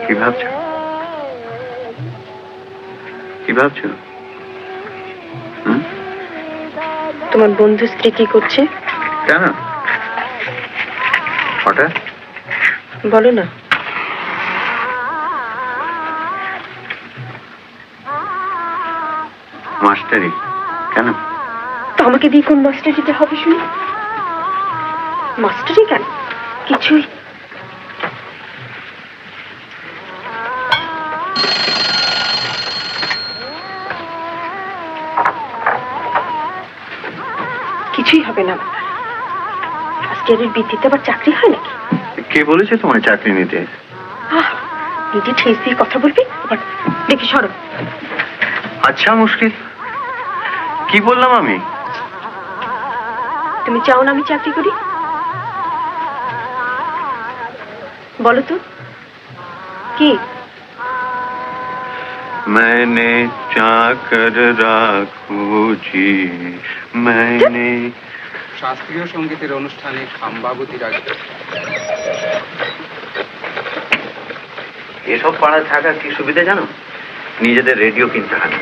কি ভাবছো? কি ভাবছো? তোমার বন্ধু স্ত্রী কি করছে? কেন হঠাৎ? বলো না। মাস্টারি। কেন? তো আমাকে দিয়ে কোন মাস্টারিতে হবে শুনি? মাস্টারি কেন? কিছুই। কিছুই হবে না। আজকের ভিত্তিতে আবার চাকরি হয় নাকি? কে বলেছে তোমার চাকরি নিতে? নিজে ঠেস দিয়ে কথা বলবি? দেখি সরো। আচ্ছা মুশকিল, কি বললাম আমি? তুমি চাও না আমি চাকরি করি? বলো তো কি? मैंने चाकर राखू जी, मैंने। শাস্ত্রীয় সঙ্গীতের অনুষ্ঠানে খাম্বাবতীর আসবে। এসব পাড়া থাকা কি সুবিধা জানো? নিজেদের রেডিও কিনতে হয় না।